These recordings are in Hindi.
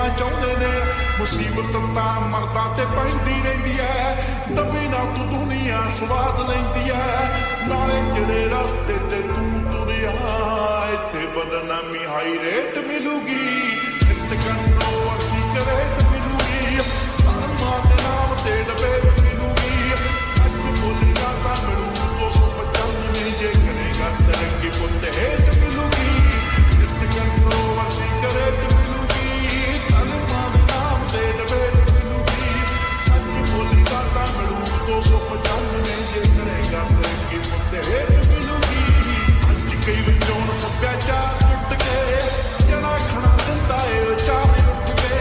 ਚਾਹੁੰਦੇ ਨੇ। ਮੁਸੀਬਤ ਤਾਂ ਮਰਦਾਂ ਤੇ ਪੈਂਦੀ ਰਹਿੰਦੀ ਐ, ਦਬੀ ਨਾ ਤੂੰ ਦੁਨੀਆ ਸਵਾਦ ਲੈਂਦੀ ਐ। ਨਾਲੇ ਜਿਹੜੇ ਰਸਤੇ ਤੇ ਤੂੰ ਤੁਰਿਆ, ਇੱਥੇ ਬਦਨਾਮੀ ਹਾਈ ਰੇਟ ਮਿਲੂਗੀ, ਨਿਤ ਕੰਟਰੋਵਰਸੀ ਕਰੇਟ ਮਿਲੂਗੀ, ਧਰਮਾਂ ਦੇ ਨਾਮ ਤੇ ਡਬੇਟ ਮਿਲੂਗੀ। ਸੱਚ ਬੋਲੇਗਾ ਤਾਂ ਮਿਲੂ 295, ਜੇ ਕਰੇਗਾ ਤਰੱਕੀ ਪੁੱਤ ਹੇਠ ਮਿਲੂਗੀ, ਨਿਤ ਕੰਟਰੋਵਰਸੀ ਕਰੇਟ ਮਿਲੂਗੀ, ਧਰਮਾਂ ਦੇ ਨਾਮ ਤੇ ਡਬੇਟ ਮਿਲੂਗੀ। ਸੱਚ ਬੋਲੇਗਾ ਤਾਂ ਮਿਲੂ 295, ਜੇ ਕਰੇਗਾ ਤਰੱਕੀ ਪੁੱਤ ਹੇਠ ਮਿਲੂਗੀ। ਅੱਜ ਕਈ ਵਿੱਚੋਂ ਸੱਭਿਆਚਾਰ ਟੁੱਟ ਕੇ, ਜਣਾ ਖਣਾ ਦਿੰਦਾ ਏ ਵਿਚਾਰ ਉੱਠ ਕੇ।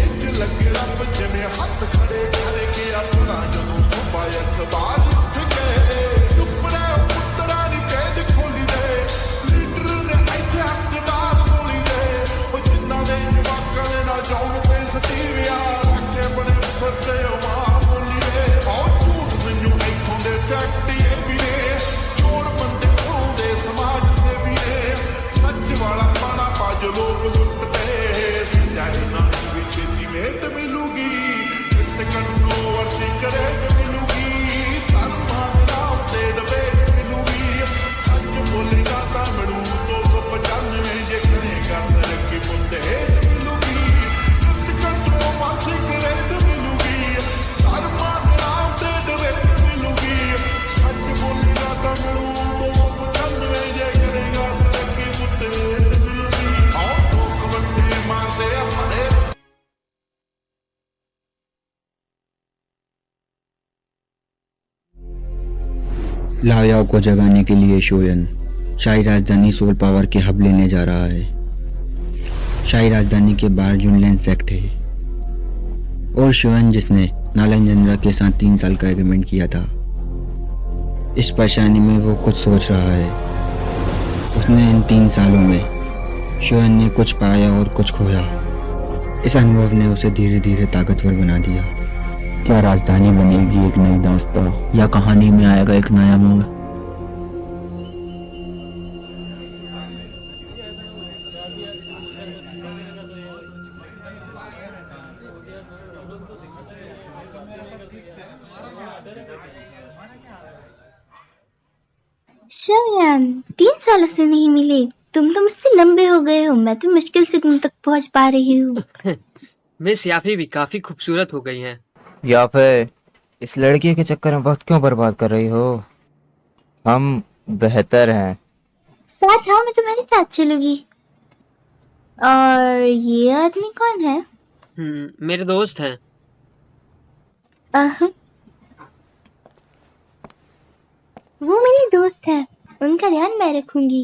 ਇੰਜ ਲੱਗੇ ਰੱਬ ਜਿਵੇਂ ਹੱਥ ਖੜੇ ਕਰਕੇ, ਆਪਣਾ ਜਦੋਂ ਸੁਭਾ ਅਖਬਾਰ ਉੱਠ ਕੇ। ਟੁੱਪੜੇ ਪੁੱਤਰਾਂ ਦੀ ਕੈਦ ਖੋਲੀ ਦੇ, ਲੀਡਰ ਨੇ ਇੱਥੇ ਹੱਕਦਾਰ ਬੋਲੀ ਦੇ। ਉਹ ਜਿੰਨਾਂ ਦੇ ਜਵਾਕਾਂ ਨੇ ਨਾ ਜਾਣ ਪੇ ਸਟੀਵਿਆ, ਰੱਖੇ ਬਣੇ ਫਿਰਦੇ ਉਹ ਮਾਂ ਬੋਲੀ ਦੇ। ਬਹੁਤ ਝੂਠ ਮੈਨੂੰ ਇੱਥੋਂ ਦੇ ਫੈਕਟ ਇਹ ਵੀ ਨੇ, ਚੋਰ ਬੰਦੇ ਹੋਂਦੇ ਸਮਾਜ ਸੇਵੀ ਨੇ। ਸੱਚ ਵਾਲਾ ਪਾਣਾ ਪੱਜ ਲੋਕ ਲੁੱਟਦੇ, ਸੱਚਾ ਇਹਨਾਂ ਨੂੰ ਵੀ ਛੇਤੀ ਮੇਟ ਮਿਲੂਗੀ, ਨਿਤ ਕੰਟਰੋਵਰਸੀ ਕਰੇਟ ਮਿਲੂਗੀ, ਧਰਮਾਂ ਦੇ ਨਾਮ ਤੇ ਡਬੇਟ ਮਿਲੂਗੀ। ਸੱਚ ਬੋਲੇਗਾ ਤਾਂ ਮਿਲੂ 295, ਜੇ ਕਰੇਗਾ ਤਰੱਕੀ ਪੁੱਤ ਹੇਠ ਮਿਲੂਗੀ, ਨਿਤ ਕੰਟਰੋਵਰਸੀ ਕਰੇਟ ਮਿਲੂਗੀ, ਧਰਮਾਂ ਦੇ ਨਾਮ ਤੇ ਡਬੇਟ ਮਿਲੂਗੀ। ਸੱਚ ਬੋਲੇਗਾ ਤਾਂ ਮਿਲੂ 295, ਜੇ ਕਰੇਗਾ ਤਰੱਕੀ ਪੁੱਤ ਹੇਠ ਮਿਲੂਗੀ। ਆਹ ਲੋਕ ਵੱਡੇ ਮਾਰਦੇ ਆ ਫੜੇ। लाओयाओ को जगाने के लिए शोयन शाही राजधानी सोल पावर के हब लेने जा रहा है। शाही राजधानी के बाहर यूनलैंड सेक्ट है और शोयन, जिसने नालंजंद्रा के साथ 3 साल का एग्रीमेंट किया था, इस परेशानी में वो कुछ सोच रहा है। उसने इन 3 सालों में शोयन ने कुछ पाया और कुछ खोया। इस अनुभव ने उसे धीरे धीरे ताकतवर बना दिया। क्या राजधानी बनेगी एक नई दास्तां, या कहानी में आएगा एक नया मोड़? शोयन 3 सालों से नहीं मिले, तुम तो मुझसे लंबे हो गए हो। मैं तो मुश्किल से तुम तक पहुंच पा रही हूँ। मिस याफी भी काफी खूबसूरत हो गई हैं। या फिर इस लड़की के चक्कर में वक्त क्यों बर्बाद कर रही हो? हम बेहतर हैं। साथ आओ, मैं तुम्हारे साथ चलूंगी। और ये आदमी कौन है? मेरे दोस्त हैं। अहं। वो मेरी दोस्त है, उनका ध्यान मैं रखूंगी।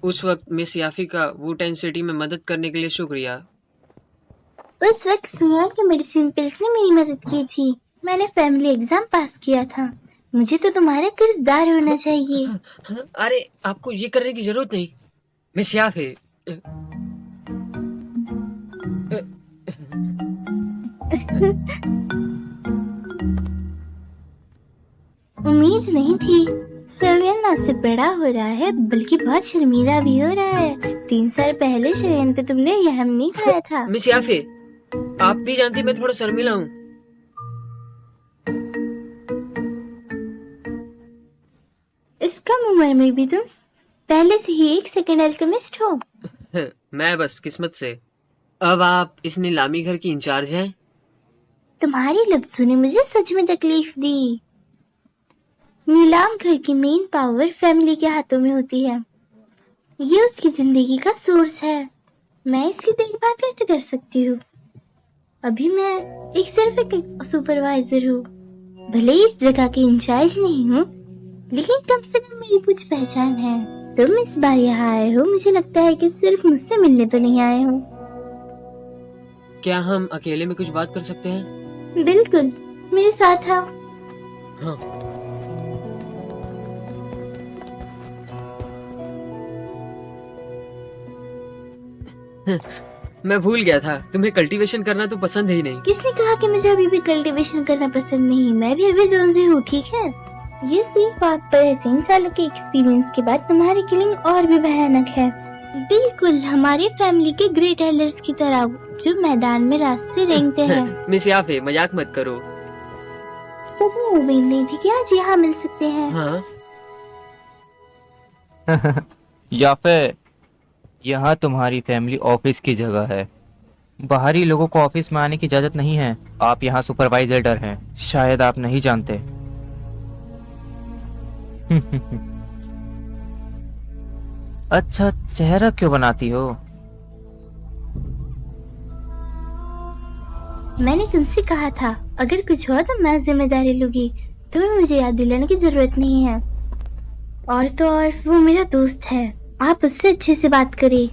उस वक्त मिस याफी का वुटेन सिटी में मदद करने के लिए शुक्रिया। उस वक्त सुयान के मेडिसिन पिल्स ने मेरी मदद की थी। मैंने फैमिली एग्जाम पास किया था। मुझे तो तुम्हारा कर्जदार होना चाहिए। अरे आपको ये करने की जरूरत नहीं मिस याफी। उम्मीद नहीं थी। शोयन ना सिर्फ बड़ा हो रहा है, बल्कि बहुत शर्मीला भी हो रहा है। 3 साल पहले शोयन पे तुमने यहम नहीं खाया था। मिस याफी, आप भी जानती मैं थोड़ा शर्मीला हूँ। इस कम उम्र में भी तुम पहले से ही 1 सेकंड अल्केमिस्ट हो। मैं बस किस्मत से। अब आप इस नीलामी घर की इंचार्ज हैं। तुम्हारी लफ्जों ने मुझे सच में तकलीफ दी। नीलाम घर की मेन पावर फैमिली के हाथों में होती है। ये उसकी जिंदगी का सोर्स है। मैं इसकी देखभाल कैसे कर सकती हूँ? अभी मैं सिर्फ एक सुपरवाइजर हूँ। भले ही इस जगह के इंचार्ज नहीं हूँ, लेकिन कम से कम मेरी कुछ पहचान है। तुम इस बार यहाँ आए हो, मुझे लगता है कि सिर्फ मुझसे मिलने तो नहीं आए हो। क्या हम अकेले में कुछ बात कर सकते हैं? बिल्कुल, मेरे साथ आओ। हाँ। मैं भूल गया था, तुम्हें कल्टीवेशन करना तो पसंद ही नहीं। किसने कहा कि मुझे अभी भी कल्टीवेशन करना पसंद नहीं? मैं भी अभी जोन से हूँ, ठीक है? ये सिर्फ आप पर 3 सालों के एक्सपीरियंस के बाद तुम्हारी किलिंग और भी भयानक है। बिल्कुल हमारी फैमिली के ग्रेट एल्डर्स की तरह जो मैदान में रास्ते रेंगते हैं। मिस याफे, मजाक मत करो। सच में उम्मीद नहीं थी कि आज यहाँ मिल सकते हैं। हाँ, याफे, यहाँ तुम्हारी फैमिली ऑफिस की जगह है। बाहरी लोगों को ऑफिस में आने की इजाजत नहीं है। आप यहाँ सुपरवाइजर हैं, शायद आप नहीं जानते। अच्छा, चेहरा क्यों बनाती हो? मैंने तुमसे कहा था अगर कुछ हो तो मैं जिम्मेदारी लूंगी। तुम्हें मुझे याद दिलाने की जरूरत नहीं है। और तो और वो मेरा दोस्त है, आप उससे अच्छे से बात करें।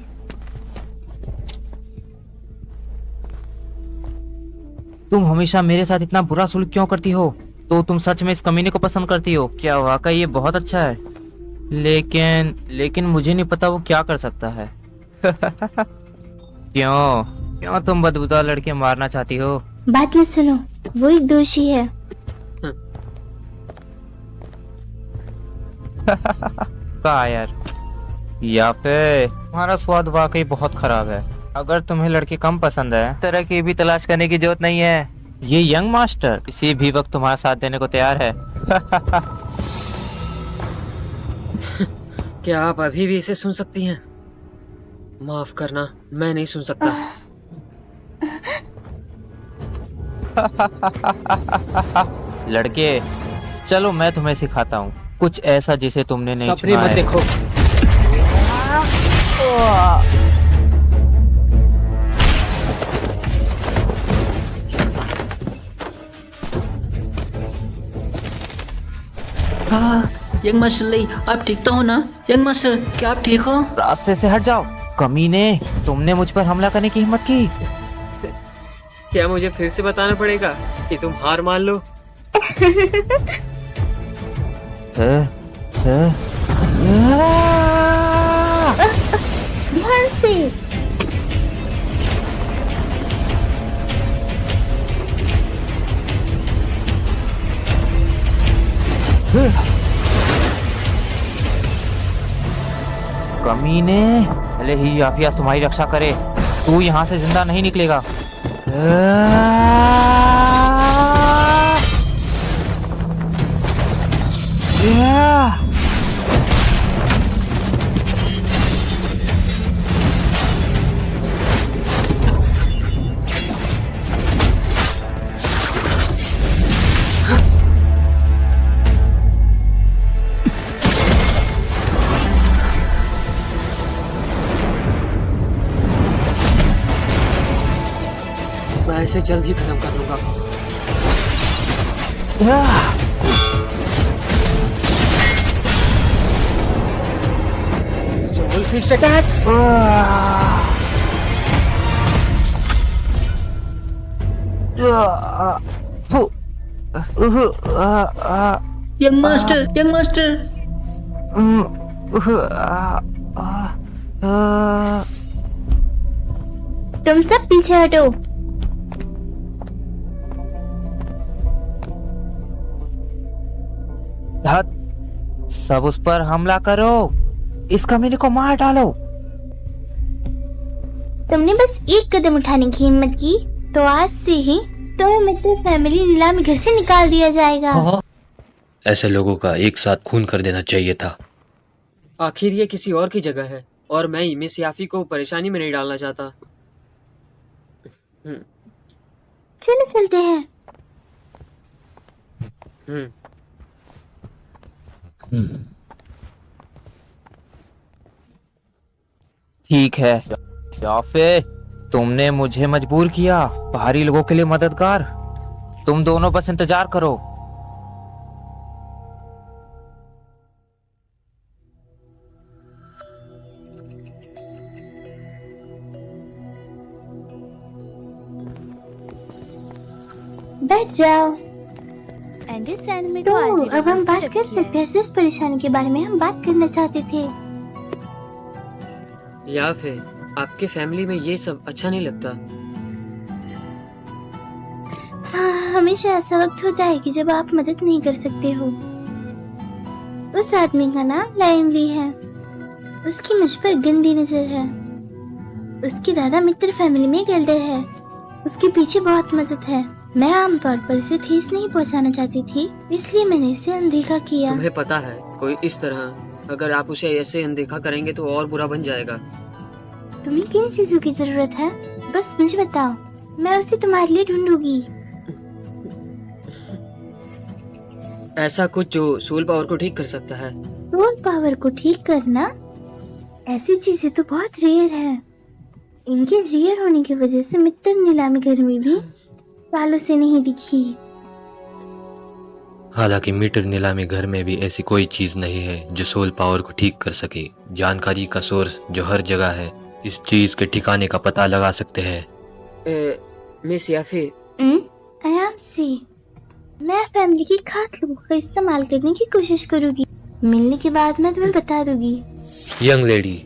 तुम हमेशा मेरे साथ इतना बुरा सलूक क्यों करती हो? तो तुम सच में इस कमीने को पसंद करती हो? क्या वाकई ये बहुत अच्छा है, लेकिन मुझे नहीं पता वो क्या कर सकता है। क्यों तुम बदबूदार लड़के मारना चाहती हो? बात में सुनो, वो एक दोषी है। कहा यार, या फिर तुम्हारा स्वाद वाकई बहुत खराब है। अगर तुम्हें लड़के कम पसंद है, इस तरह की भी तलाश करने की जरूरत नहीं है। ये यंग मास्टर किसी भी वक्त तुम्हारा साथ देने को तैयार है। क्या आप अभी भी इसे सुन सकती हैं? माफ करना, मैं नहीं सुन सकता। लड़के, चलो मैं तुम्हें सिखाता हूँ कुछ ऐसा जिसे तुमने नहीं सपने छुआ मत है। देखो। हाँ, यंग मास्टर ली, आप ठीक तो हो ना? यंग मास्टर, क्या आप ठीक हो? रास्ते से हट जाओ कमीने, तुमने मुझ पर हमला करने की हिम्मत की। क्या मुझे फिर से बताना पड़ेगा कि तुम हार मान लो? ध्यान से। कमीने, भले ही याफिया तुम्हारी रक्षा करे, तू यहाँ से जिंदा नहीं निकलेगा। मैं इसे जल्द ही खत्म कर लूंगा। Soul fist attack. Young master, young master. तुम सब पीछे हटो। सब उस पर हमला करो, इस कमीने को मार डालो। तुमने बस एक कदम उठाने की हिम्मत की तो आज से ही तुम्हें मित्र फैमिली नीलामी घर से निकाल दिया जाएगा। ऐसे लोगों का एक साथ खून कर देना चाहिए था। आखिर ये किसी और की जगह है और मैं मिस याफी को परेशानी में नहीं डालना चाहता। चलो चलते हैं। ठीक है याफे, तुमने मुझे मजबूर किया। बाहरी लोगों के लिए मददगार, तुम दोनों बस इंतजार करो। बैठ जाओ। में तो अब हम बात कर सकते हैं जिस परेशानी के बारे में हम बात करना चाहते थे। या फिर आपके फैमिली में ये सब अच्छा नहीं लगता? हाँ, हमेशा ऐसा वक्त होता है कि जब आप मदद नहीं कर सकते हो। उस आदमी का नाम लायन ली है। उसकी मुझ पर गंदी नजर है। उसके दादा मित्र फैमिली में एक एल्डर है। उसके पीछे बहुत मदद है। मैं आमतौर पर इसे ठेस नहीं पहुंचाना चाहती थी, इसलिए मैंने इसे अनदेखा किया। तुम्हें पता है कोई इस तरह अगर आप उसे ऐसे अनदेखा करेंगे तो और बुरा बन जाएगा। तुम्हें किन चीजों की जरूरत है, बस मुझे बताओ, मैं उसे तुम्हारे लिए ढूंढूंगी। ऐसा कुछ जो सोल पावर को ठीक कर सकता है। सोल पावर को ठीक करना, ऐसी चीजें तो बहुत रेयर है। इनके रेयर होने की वजह से मित्र नीलामी घर में भी सालों से नहीं दिखी। हालांकि मीटर नीलामी घर में भी ऐसी कोई चीज नहीं है जो सोल पावर को ठीक कर सके। जानकारी का सोर्स जो हर जगह है, इस चीज के ठिकाने का पता लगा सकते हैं। मिस याफी, आराम से, मैं फैमिली की खास लोगों का इस्तेमाल करने की कोशिश करूंगी। मिलने के बाद मैं तुम्हें बता दूंगी। यंग लेडी,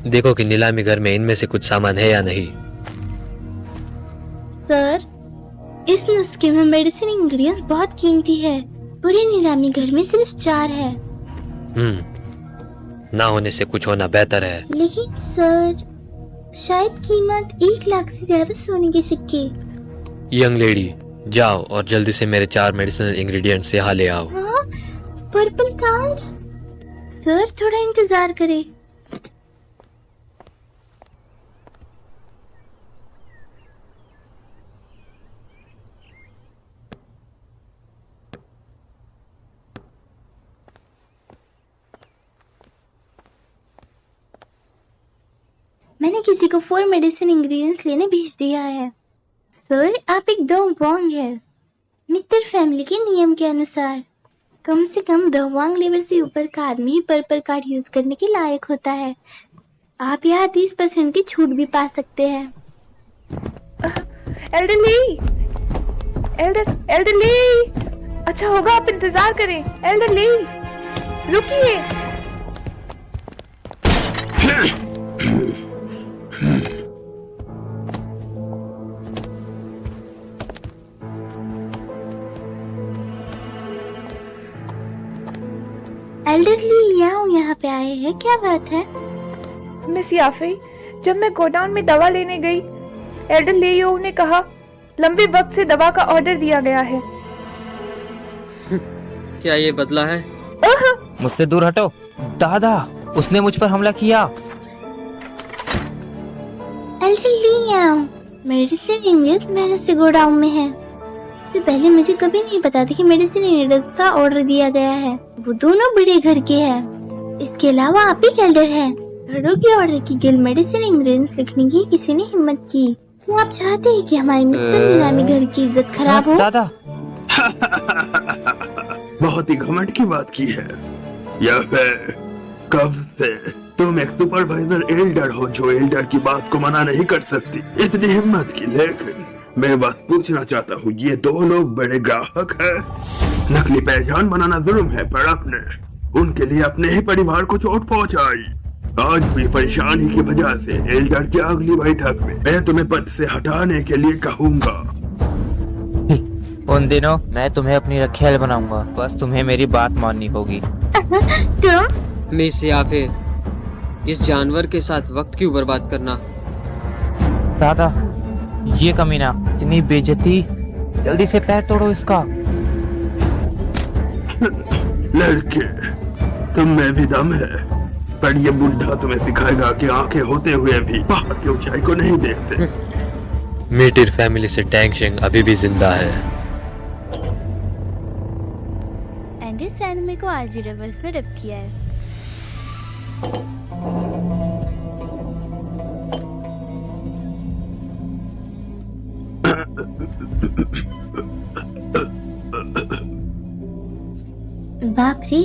देखो कि नीलामी घर में इनमें से कुछ सामान है या नहीं। सर, इस नुस्खे में मेडिसिन इंग्रेडिएंट्स बहुत कीमती है। पूरे नीलामी घर में सिर्फ 4 है। ना होने से कुछ होना बेहतर है। लेकिन सर, शायद कीमत 1 लाख से ज्यादा सोने के सिक्के। यंग लेडी, जाओ और जल्दी से मेरे 4 मेडिसिनल इंग्रेडिएंट्स यहाँ ले आओ। हाँ, पर्पल कार्ड। सर, थोड़ा इंतजार करें। मैंने किसी को 4 मेडिसिन इंग्रेडिएंट्स लेने भेज दिया है। सर, आप एक डोंग है। मित्र फैमिली के नियम के अनुसार कम से कम 10 लेवल से ऊपर का आदमी ही पर्पल कार्ड यूज करने के लायक होता है। आप यहाँ 30% की छूट भी पा सकते हैं। एल्डर ली, अच्छा होगा आप इंतजार करें। एल्डर ली, रुकिए। एल्डरली यहाँ पे आए हैं, क्या बात है? मिस याफी, जब मैं गोडाउन में दवा लेने गई, एल्डर लियो ने कहा लंबे वक्त से दवा का ऑर्डर दिया गया है। क्या ये बदला है? मुझसे दूर हटो। दादा, उसने मुझ पर हमला किया। एल्डरली, मेडिसिन इंग्रेडिएंट्स मैंने से गोडाउन में है। तो पहले मुझे कभी नहीं पता था कि मेडिसिन इंग्रेडिएंट्स का ऑर्डर दिया गया है। वो दोनों बड़े घर के हैं। इसके अलावा आप ही एल्डर हैं। घरों के ऑर्डर की गिल मेडिसिन इंग्रेडिएंट्स लिखने की किसी ने हिम्मत की। तो आप चाहते हैं कि हमारे मित्र नीलामी घर की इज्जत खराब हो? दादा, बहुत ही घमंड की बात की है। या फिर कब से तुम एक सुपरवाइजर एल्डर हो जो एल्डर की बात को मना नहीं कर सकती? इतनी हिम्मत की। लेकिन मैं बस पूछना चाहता हूँ, ये 2 लोग बड़े ग्राहक हैं। नकली पहचान बनाना जुर्म है, पर आपने उनके लिए अपने ही परिवार को चोट पहुंचाई। आज भी परेशानी की वजह से एल्डर की अगली बैठक में मैं तुम्हें पद से हटाने के लिए कहूँगा। उन दिनों मैं तुम्हें अपनी रखैल बनाऊंगा, बस तुम्हें मेरी बात माननी होगी। तुम? मिस याफी, इस जानवर के साथ वक्त क्यों बर्बाद करना? दादा, ये कमीना, इतनी बेइज्जती, जल्दी से पैर तोड़ो इसका। लड़के, तुम में भी दम है, पर ये बुढ़ा तुम्हें सिखाएगा कि आंखें होते हुए भी पहाड़ की ऊंचाई को नहीं देखते। मीटिर फैमिली से टैंग शेंग अभी भी जिंदा है। एंडी सैंडमैन को आज ही रिवर्स में रब किया है। बाप रे,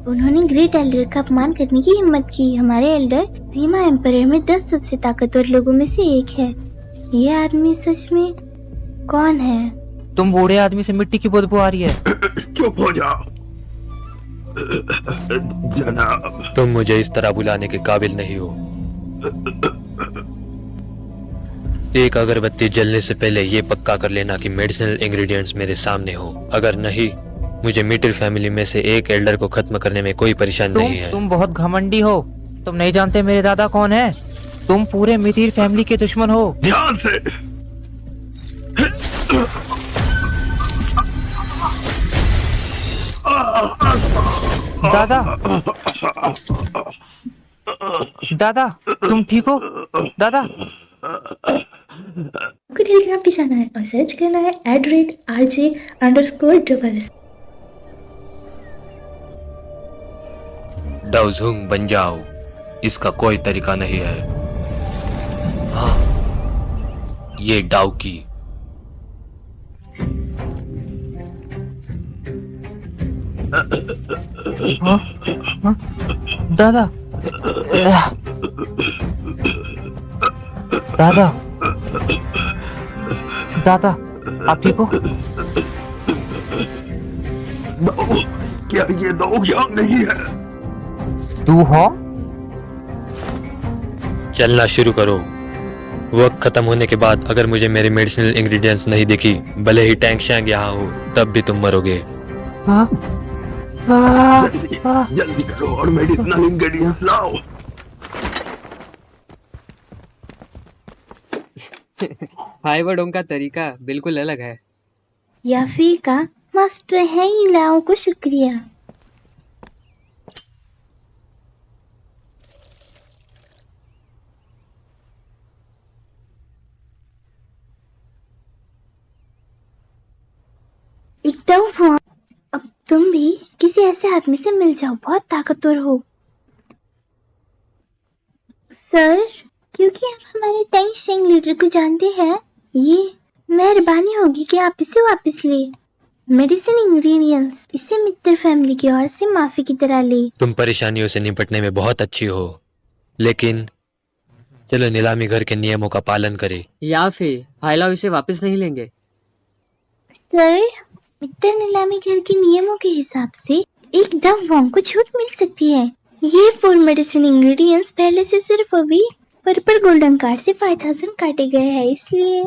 उन्होंने ग्रेट एल्डर का अपमान करने की हिम्मत की। हमारे एल्डर रीमा एम्पायर में 10 सबसे ताकतवर लोगों में से एक है। ये आदमी सच में कौन है? तुम बूढ़े आदमी से मिट्टी की बदबू आ रही है। चुप हो जाओ जनाब। तुम मुझे इस तरह बुलाने के काबिल नहीं हो। एक अगरबत्ती जलने से पहले ये पक्का कर लेना कि मेडिसिनल इंग्रेडिएंट्स मेरे सामने हो। अगर नहीं, मुझे मिडिल फैमिली में से एक एल्डर को खत्म करने में कोई परेशानी नहीं है। तुम बहुत घमंडी हो। तुम नहीं जानते मेरे दादा कौन है। तुम पूरे मिथिर फैमिली के दुश्मन हो। ध्यान से। दादा, दादा तुम ठीक हो? दादा आपको टेलीग्राम पे जाना है और सर्च करना है @RJ__. डाउजुंग बन जाओ, इसका कोई तरीका नहीं है। हाँ, ये डाउ की। हाँ? हाँ? दादा, दादा, दादा आप ठीक हो? क्या ये दो यांग नहीं है? तू हो? चलना शुरू करो। वक्त खत्म होने के बाद अगर मुझे मेरे मेडिसिनल इंग्रेडिएंट्स नहीं दिखी, भले ही टैंक शैंग यहाँ हो, तब भी तुम मरोगे। हाँ? जल्दी करो और मेडिसिनल इंग्रेडिएंट्स लाओ। हाइवरडोंग का तरीका बिल्कुल अलग है। याफी का मास्टर है ही लाओ को शुक्रिया। एकदम हुआ। अब तुम भी किसी ऐसे आदमी से मिल जाओ, बहुत ताकतवर हो। सर, क्योंकि आप हमारे टैंक शेंग लीडर को जानते हैं, ये मेहरबानी होगी कि आप इसे वापस ले। मेडिसिन इंग्रेडिएंट्स इसे मित्र फैमिली की ओर से माफी की तरह ले। तुम परेशानियों से निपटने में बहुत अच्छी हो, लेकिन चलो नीलामी घर के नियमों का पालन करें। या फिर भाईलाओ इसे वापस नहीं लेंगे। सर, मित्र नीलामी घर के नियमों के हिसाब से एकदम वॉन्ग को छूट मिल सकती है। ये 4 मेडिसिन इंग्रेडिएंट्स पहले से सिर्फ अभी पर्पल गोल्डन कार्ड से 5000 काटे गए हैं, इसलिए।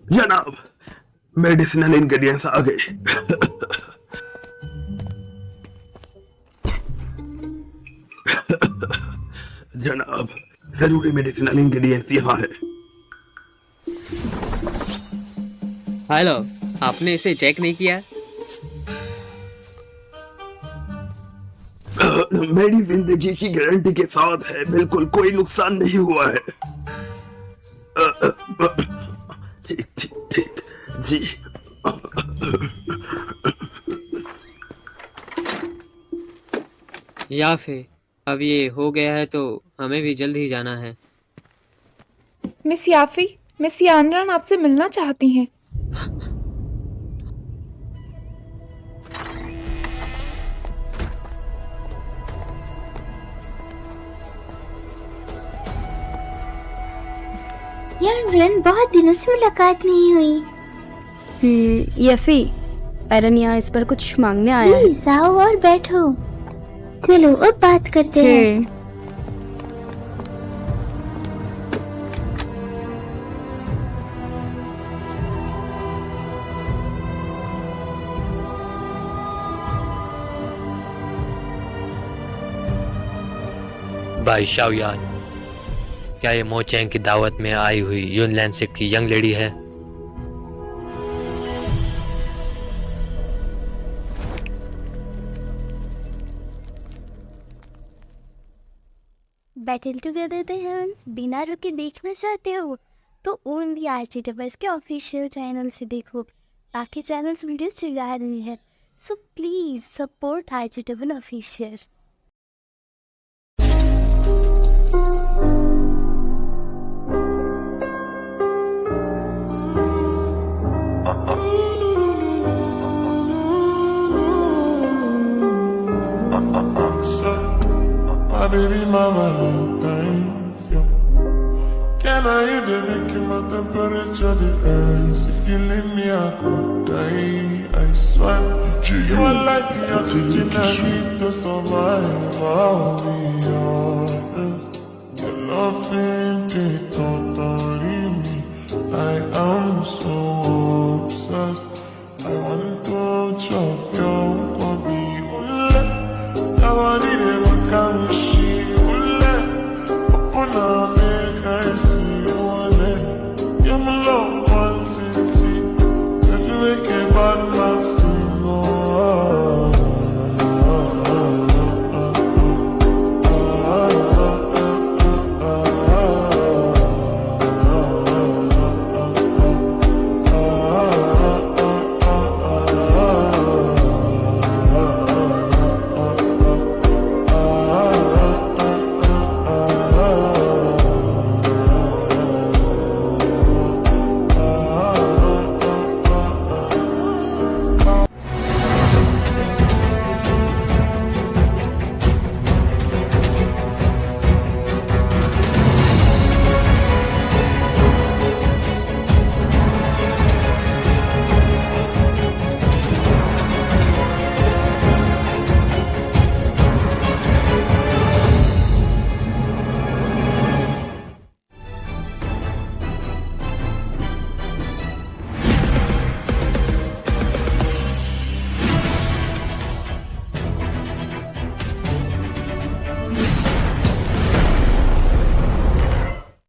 जनाब, मेडिसिनल इंग्रेडिएंट्स आ गए। जनाब, जरूरी मेडिसिनल इंग्रेडिएंट्स यहाँ है। हेलो, आपने इसे चेक नहीं किया? मेरी जिंदगी की गारंटी के साथ है, बिल्कुल कोई नुकसान नहीं हुआ है। ठीक ठीक ठीक जी। या फिर अब ये हो गया है तो हमें भी जल्द ही जाना है। मिस याफी, मिस यानरान आपसे मिलना चाहती हैं। यानरान, बहुत दिनों से मुलाकात नहीं हुई। यफी, एरन यहाँ इस पर कुछ मांगने आया है। प्लीज आओ और बैठो। चलो अब बात करते हैं। भाई शाओयान, क्या ये मोचैंग की दावत में आई हुई यूनलैंड सेक्ट की यंग लेडी है? बैटल टुगेदर द हेवंस बिना रुके देखना चाहते हो तो ओनली आरजे डबर्स के ऑफिशियल चैनल से देखो। बाकी चैनल्स वीडियोस चला रही है, so please support RJ double official. My baby, my Valentine, yo. Can I hear the making my temperature the rise? If you leave me, I could die. I swear, you are like the oxygen I need to survive. I'll be honest. Sofrente, don't me. I am so